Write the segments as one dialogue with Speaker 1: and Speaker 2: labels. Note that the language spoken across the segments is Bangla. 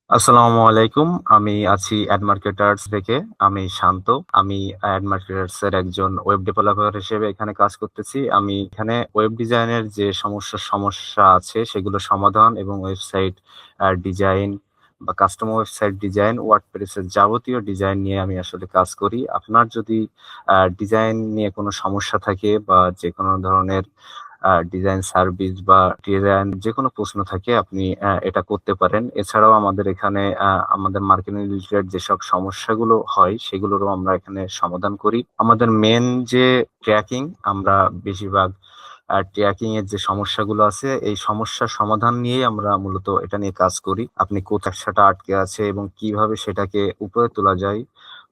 Speaker 1: আসসালামু আলাইকুম। আমি আছি অ্যাড মার্কেটার্স থেকে। আমি শান্ত। আমি অ্যাড মার্কেটার্স এর একজন ওয়েব ডেভেলপার হিসেবে এখানে কাজ করতেছি। আমি এখানে ওয়েব ডিজাইনের যে সমস্যা আছে সেগুলো সমাধান এবং ওয়েবসাইট ডিজাইন বা কাস্টমার ওয়েবসাইট ডিজাইন, ওয়ার্ডপ্রেসের যাবতীয় ডিজাইন নিয়ে আমি আসলে কাজ করি। আপনার যদি ডিজাইন নিয়ে কোনো সমস্যা থাকে বা যে কোনো ধরনের ডিজাইন সার্ভিস বা ডিজাইন যে কোনো প্রশ্ন থাকে আপনি এটা করতে পারেন। এছাড়াও আমাদের এখানে আমাদের মার্কেটিং রিলেটেড যেসব সমস্যাগুলো হয় সেগুলোরও আমরা এখানে সমাধান করি। আমাদের মেন যে ট্র্যাকিং, আমরা বেশিরভাগ ট্র্যাকিং এর যে সমস্যাগুলো আছে এই সমস্যার সমাধান নিয়েই আমরা মূলত এটা নিয়ে কাজ করি। আপনি কোথায় সেটা আটকে আছে এবং কিভাবে সেটাকে উপরে তোলা যায়,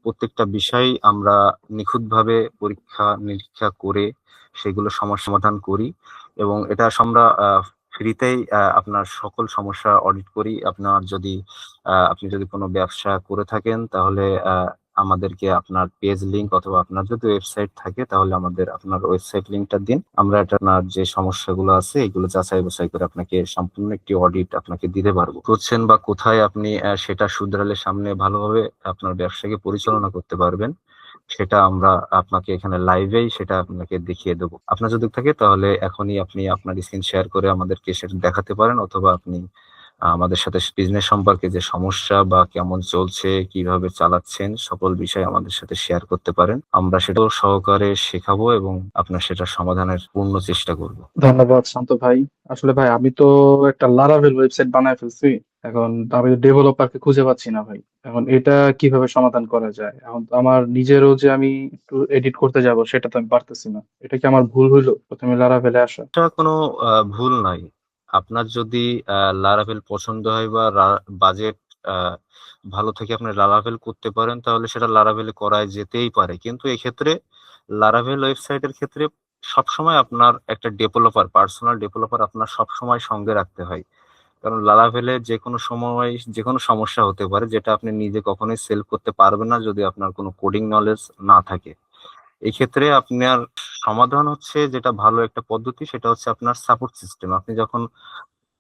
Speaker 1: প্রত্যেকটা বিষয় আমরা নিখুঁতভাবে পরীক্ষা নিরীক্ষা করে সেগুলো সমস্যা সমাধান করি এবং এটা আমরা ফ্রিতেই আপনার সকল সমস্যা অডিট করি। আপনি যদি কোনো ব্যবসা করে থাকেন তাহলে আমাদেরকে আপনার পেজ লিংক অথবা আপনার যদি ওয়েবসাইট থাকে তাহলে আপনার ওয়েবসাইট লিংকটা দিন। আমরা এটা আপনার যে সমস্যাগুলো আছে এগুলো যাচাই বাছাই করে আপনাকে সম্পূর্ণ একটি অডিট আপনাকে দিতে পারবো। করছেন বা কোথায় আপনি সেটা শুধরালে সামনে ভালোভাবে আপনার ব্যবসাকে পরিচালনা করতে পারবেন, সেটা আমরা আপনাকে এখানে লাইভেই সেটা আপনাকে দেখিয়ে দেবো। আপনার যদি থাকে তাহলে এখনই আপনি আপনার স্ক্রিন শেয়ার করে আমাদেরকে সেটা দেখাতে পারেন, অথবা আপনি আমাদের সাথে বিজনেস সম্পর্কে যে সমস্যা বা কেমন চলছে, কিভাবে চালাচ্ছেন, সকল বিষয় আমাদের সাথে শেয়ার করতে পারেন। আমরা সেটাও সহকারে শেখাবো এবং আপনার সেটা সমাধানের পূর্ণ চেষ্টা করব।
Speaker 2: ধন্যবাদ শান্ত ভাই। আসলে ভাই আমি তো একটা লারাভেল ওয়েবসাইট বানায় ফেলছি। এখন আমি ডেভেলপারকে খুঁজে পাচ্ছি না ভাই। এখন এটা কিভাবে সমাধান করা যায়? এখন তো আমার নিজেরও যে আমি একটু এডিট করতে যাব সেটা তো আমি পারতেছি না। এটা কি আমার ভুল হইলো প্রথমে লারাভেলে আসা?
Speaker 1: এটা কোনো ভুল নয়। আপনার যদি লারাভেল পছন্দ হয় বা বাজেট ভালো থেকে আপনি লারাভেল করতে পারেন তাহলে সেটা লারাভেলে করাই যেতেই পারে, কিন্তু এক্ষেত্রে লারাভেল ওয়েবসাইটের ক্ষেত্রে সবসময় আপনার একটা ডেভেলপার, পার্সোনাল ডেভেলপার আপনার সবসময় সঙ্গে রাখতে হয়। কারণ লারাভেলে যে কোনো সময় যে কোনো সমস্যা হতে পারে যেটা আপনি নিজে কখনোই সেল করতে পারবেন না যদি আপনার কোনো কোডিং নলেজ না থাকে। এক্ষেত্রে আপনার সমাধান হচ্ছে, যেটা ভালো একটা পদ্ধতি সেটা হচ্ছে আপনার সাপোর্ট সিস্টেম। আপনি যখন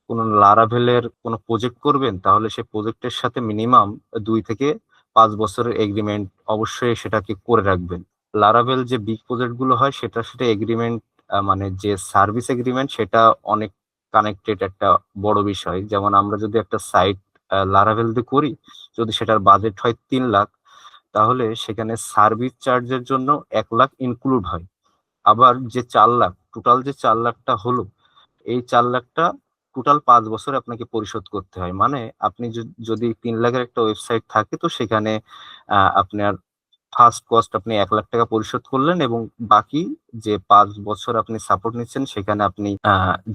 Speaker 1: কোনো লারাভেলের কোনো প্রজেক্ট করবেন তাহলে সেই প্রজেক্টের সাথে মিনিমাম 2 থেকে 5 বছরের এগ্রিমেন্ট অবশ্যই সেটাকে করে রাখবেন। লারাভেল যে বিগ প্রজেক্ট গুলো হয় সেটার সাথে এগ্রিমেন্ট, মানে যে সার্ভিস এগ্রিমেন্ট, সেটা অনেক কানেক্টেড একটা বড় বিষয়। যেমন আমরা যদি একটা সাইট লারাভেল দিয়ে করি, যদি সেটার বাজেট হয় 3 লাখ, তাহলে সেখানে সার্ভিস চার্জের জন্য 1 লাখ ইনক্লুড হয়। আবার যে 4 লাখ, টোটাল যে 4 লাখটা হলো, এই 4 লাখটা টোটাল 5 বছরে আপনাকে পরিশোধ করতে হয়। মানে আপনি যদি 3 লাখের একটা ওয়েবসাইট থাকে তো সেখানে আপনার ফার্স্ট কস্ট আপনি 1 লাখ টাকা পরিশোধ করলেন এবং বাকি যে 5 বছর আপনি সাপোর্ট নিচ্ছেন সেখানে আপনি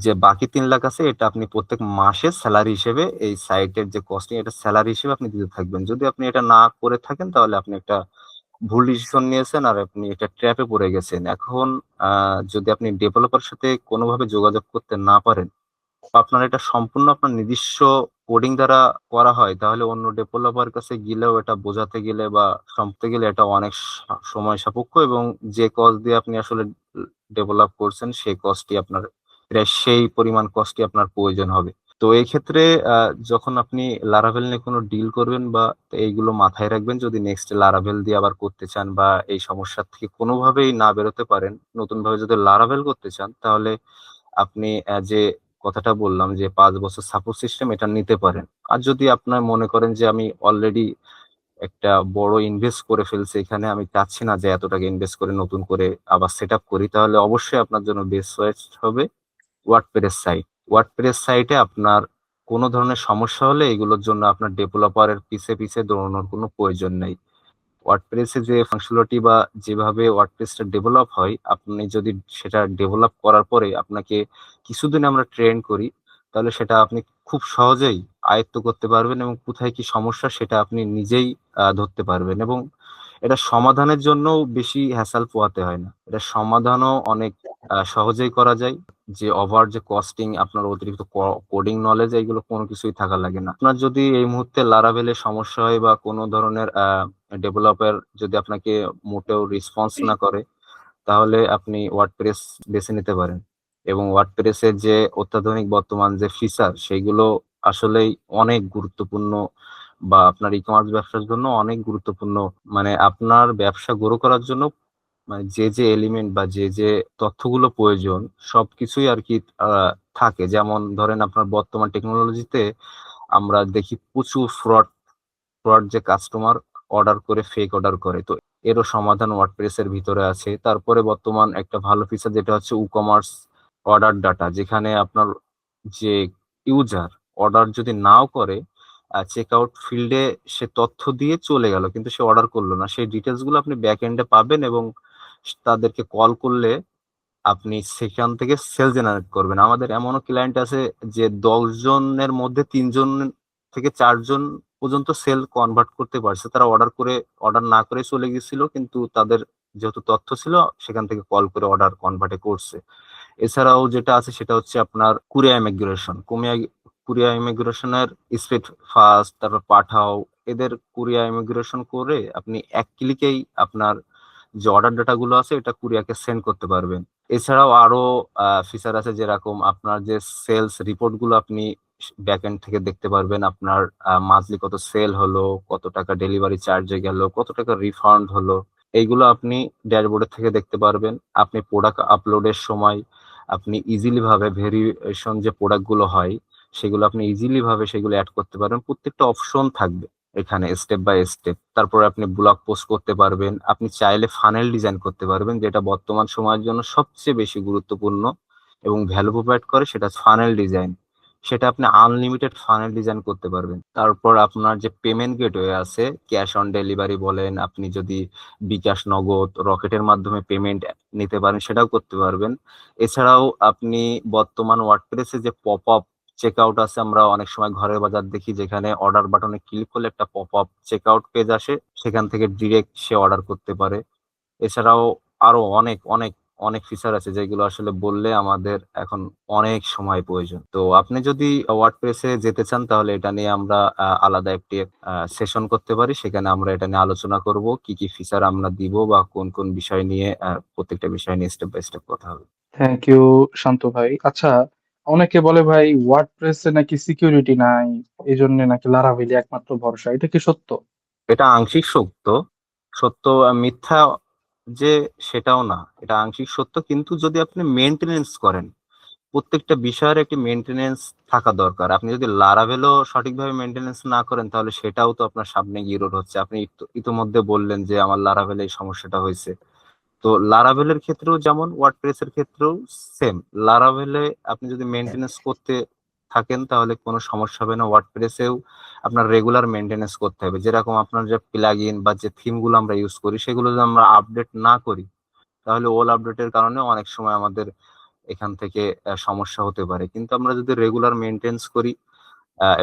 Speaker 1: যে বাকি 3 লাখ আছে এটা আপনি প্রত্যেক মাসে স্যালারি হিসেবে, এই সাইটের যে কস্টিং এটা স্যালারি হিসেবে আপনি দিতে থাকবেন। যদি আপনি এটা না করে থাকেন তাহলে আপনি একটা ভুল ডিসিশন নিয়েছেন আর আপনি এটা ট্র্যাপে পড়ে গেছেন। এখন যদি আপনি ডেভেলপার সাথে কোনোভাবে যোগাযোগ করতে না পারেন, আপনার এটা সম্পূর্ণ আপনার নিজস্ব কোডিং দ্বারা করা হয়, তাহলে অন্য ডেভেলপার কাছে গেলেও এটা বোঝাতে গেলে বা সম্পতে গেলে এটা অনেক সময় সাপেক্ষ এবং যে কস্ট দিয়ে আপনি আসলে ডেভেলপ করছেন সেই কস্টই আপনার, প্রায় সেই পরিমাণ কস্টই আপনার প্রয়োজন হবে। তো এই ক্ষেত্রে যখন আপনি লারাভেল নিয়ে কোনো ডিল করবেন বা এইগুলো মাথায় রাখবেন, যদি নেক্সট লারাভেল দিয়ে আবার করতে চান বা এই সমস্যা থেকে কোনোভাবেই না বেরোতে পারেন, নতুন ভাবে যদি লারাভেল করতে চান তাহলে আপনি যে কথাটা বললাম যে 5 বছর সাপোর্ট সিস্টেম এটা নিতে পারেন। আর যদি আপনার মনে করেন যে আমি অলরেডি একটা বড় ইনভেস্ট করে ফেলছি, এখানে আমি চাচ্ছি না যে এত টাকা ইনভেস্ট করে নতুন করে আবার সেট আপ করি, তাহলে অবশ্যই আপনার জন্য বেস্ট চয়েস হবে ওয়ার্ডপ্রেস সাইট। ওয়ার্ডপ্রেস সাইটে আপনার কোনো ধরনের সমস্যা হলে এগুলোর জন্য আপনার ডেভেলপারের পিছে পিছে দৌড়ানোর কোনো প্রয়োজন নেই। ওয়ার্ডপ্রেসে যে ফাংশনালিটি বা যেভাবে ওয়ার্ডপ্রেসটা ডেভেলপ হয়, আপনি যদি সেটা ডেভেলপ করার পরে আপনাকে কিছুদিন আমরা ট্রেন করি, তাহলে সেটা আপনি খুব সহজেই আয়ত্ত করতে পারবেন এবং কোথায় কি সমস্যা সেটা আপনি নিজেই ধরতে পারবেন এবং এটা সমাধানের জন্য বেশি হ্যাসাল পোহাতে হয় না। এটা সমাধানও অনেক সহজেই করা যায়। যে ওভার যে কস্টিং, আপনার অতিরিক্ত কোডিং নলেজ, এইগুলো কোনো কিছুই থাকা লাগে না। আপনার যদি এই মুহূর্তে লারাভেলে সমস্যা হয় বা কোনো ধরনের ডেভেলপার যদি আপনাকে মোটেও রেসপন্স না করে, তাহলে আপনি ওয়ার্ডপ্রেস বেছে নিতে পারেন এবং ওয়ার্ডপ্রেসের যে অত্যাধুনিক বর্তমান যে ফিচার সেইগুলো আসলেই অনেক গুরুত্বপূর্ণ, বা আপনার ই কমার্স ব্যবসার জন্য অনেক গুরুত্বপূর্ণ। মানে আপনার ব্যবসা গ্রো করার জন্য মানে যে যে এলিমেন্ট বা যে যে তথ্যগুলো প্রয়োজন সবকিছুই আর কি থাকে। যেমন ধরেন আপনার বর্তমান টেকনোলজিতে আমরা দেখি প্রচুর ফ্রড, যে কাস্টমার অর্ডার করে ফেক অর্ডার করে, তো এরও সমাধান ওয়ার্ডপ্রেস এর ভিতরে আছে। তারপরে বর্তমান একটা ভালো ফিচার যেটা হচ্ছে ই কমার্স অর্ডার ডাটা, যেখানে আপনার যে ইউজার অর্ডার যদি নাও করে, চেক আউট ফিল্ডে সে তথ্য দিয়ে চলে গেল কিন্তু সে অর্ডার করলো না, সেই ডিটেলস গুলো আপনি ব্যাক এন্ডে পাবেন, এবং তাদেরকে কল করলে আপনি সেখান থেকে সেল জেনারেট করবেন। আমাদের এমনও ক্লায়েন্ট আছে যে 10 জনের মধ্যে 3 জন থেকে 4 জন পর্যন্ত সেল কনভার্ট করতে পারছে। তারা অর্ডার না করে চলে গেছিল, কিন্তু তাদের যেহেতু তথ্য ছিল সেখান থেকে কল করে অর্ডার কনভার্টে করছে। এছাড়াও যেটা আছে সেটা হচ্ছে আপনার কুরিয়ার ইমিগ্রেশন। কুরিয়ার ইমিগ্রেশনের স্পিড ফাস্ট, তারপর পাঠাও, এদের কুরিয়ার ইমিগ্রেশন করে আপনি এক ক্লিকেই আপনার যে অর্ডার ডাটা গুলো আছে এটা কুরিয়ারকে সেন্ড করতে পারবেন। এছাড়াও আরো ফিচার আছে, যেরকম আপনার যে সেলস রিপোর্ট গুলো আপনি ব্যাকএন্ড থেকে দেখতে পারবেন। আপনার মান্থলি কত সেল হলো, কত টাকা ডেলিভারি চার্জে গেল, কত টাকা রিফান্ড হলো, এইগুলো আপনি ড্যাশবোর্ডের থেকে দেখতে পারবেন। আপনি প্রোডাক্ট আপলোডের সময় আপনি ইজিলি ভাবে ভেরিয়েশন যে প্রোডাক্ট গুলো হয় সেগুলো আপনি ইজিলি ভাবে সেগুলো অ্যাড করতে পারবেন। প্রত্যেকটা অপশন থাকবে এখানে স্টেপ বাই স্টেপ। তারপরে আপনি ব্লগ পোস্ট করতে পারবেন, আপনি চাইলে ফানেল ডিজাইন করতে পারবেন, যেটা বর্তমান সময়ের জন্য সবচেয়ে বেশি গুরুত্বপূর্ণ এবং ভ্যালু প্রোভাইড করে, সেটা ফানেল ডিজাইন। সেটা আপনি আনলিমিটেড ফানেল ডিজাইন করতে পারবেন। তারপর আপনার যে পেমেন্ট গেটওয়ে আছে, ক্যাশ অন ডেলিভারি বলেন, আপনি যদি বিকাশ, নগদ, রকেটের মাধ্যমে পেমেন্ট নিতে পারেন সেটাও করতে পারবেন। এছাড়াও আপনি বর্তমান ওয়ার্ডপ্রেসে যে পপ আপ চেক আউট আছে, আমরা অনেক সময় ঘরের বাজার দেখি যেখানে অর্ডার বাটনে ক্লিক করলে একটা pop up check out page আসে, সেখান থেকে ডিরেক্ট সে অর্ডার করতে পারে। এছাড়াও আরো অনেক অনেক অনেক ফিচার আছে যেগুলো আসলে বললে আমাদের এখন অনেক সময় প্রয়োজন। তো আপনি যদি ওয়ার্ডপ্রেসে যেতে চান তাহলে এটা নিয়ে আমরা আলাদা একটি সেশন করতে পারি, সেখানে আমরা এটা নিয়ে আলোচনা করব কি কি ফিচার আমরা দিব বা কোন কোন বিষয় নিয়ে, প্রত্যেকটা বিষয় নিয়ে স্টেপ বাই স্টেপ কথা হবে।
Speaker 2: থ্যাংক ইউ শান্ত ভাই। আচ্ছা, অনেকে বলে ভাই ওয়ার্ডপ্রেসে নাকি সিকিউরিটি নাই, এই জন্য নাকি লারাভেল একমাত্র ভরসা, এটা কি সত্য?
Speaker 1: এটা আংশিক সত্য। সত্য মিথ্যা যে সেটাও না, এটা আংশিক সত্য। কিন্তু যদি আপনি মেনটেনেন্স করেন, প্রত্যেকটা বিষয়ের একটি মেনটেনেন্স থাকা দরকার। আপনি যদি লারাভেলও সঠিকভাবে মেনটেনেন্স না করেন তাহলে সেটাও তো আপনার সামনে গিয়ে রোড হচ্ছে। আপনি ইতোমধ্যে বললেন যে আমার লারাভেলে এই সমস্যাটা হয়েছে। তো লারাভেলের ক্ষেত্রেও যেমন ওয়ার্ডপ্রেস এর ক্ষেত্রেও সেম। লারাভেলে আপনি যদি মেনটেনেন্স করতে থাকেন তাহলে কোনো সমস্যা হবে না। ওয়ার্ডপ্রেসেও আপনার রেগুলার মেনটেনেন্স করতে হবে। যেরকম আপনার যে প্লাগইন বা যে থিম গুলো আমরা ইউজ করি সেগুলো যদি আমরা আপডেট না করি তাহলে ওল আপডেটের কারণে অনেক সময় আমাদের এখান থেকে সমস্যা হতে পারে। কিন্তু আমরা যদি রেগুলার মেনটেন্স করি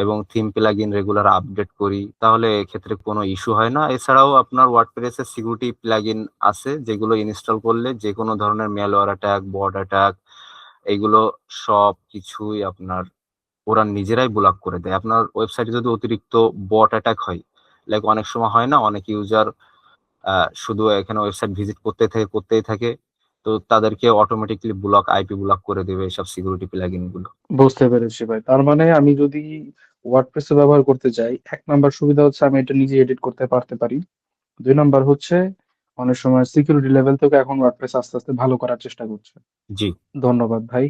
Speaker 1: এবং থিম প্লাগইন রেগুলার আপডেট করি তাহলে এক্ষেত্রে কোনো ইস্যু হয় না। এছাড়াও আপনার ওয়ার্ডপ্রেসের সিকিউরিটি প্লাগইন আছে যেগুলো ইনস্টল করলে যে কোনো ধরনের ম্যালওয়্যার অ্যাটাক, বট অ্যাটাক, এইগুলো সব কিছুই আপনার ওরা নিজেরাই ব্লক করে দেয়। আপনার ওয়েবসাইটে যদি অতিরিক্ত বট অ্যাটাক হয়, লাইক অনেক সময় হয় না, অনেক ইউজার শুধু এখানে ওয়েবসাইট ভিজিট করতেই থাকে, তো তাদেরকে অটোমেটিকলি আইপি ব্লক করে দেবে এসব সিকিউরিটি প্লাগইন গুলো।
Speaker 2: বুঝতে পেরেছি ভাই। তার মানে আমি যদি ওয়ার্ডপ্রেস ব্যবহার করতে যাই, এক নাম্বার সুবিধা হচ্ছে আমি এটা নিজে এডিট করতে পারতে পারি। দুই নাম্বার হচ্ছে অনেক সময় সিকিউরিটি লেভেল থেকে এখন ওয়ার্ডপ্রেস আস্তে আস্তে ভালো করার চেষ্টা করছে।
Speaker 1: জি।
Speaker 2: ধন্যবাদ ভাই।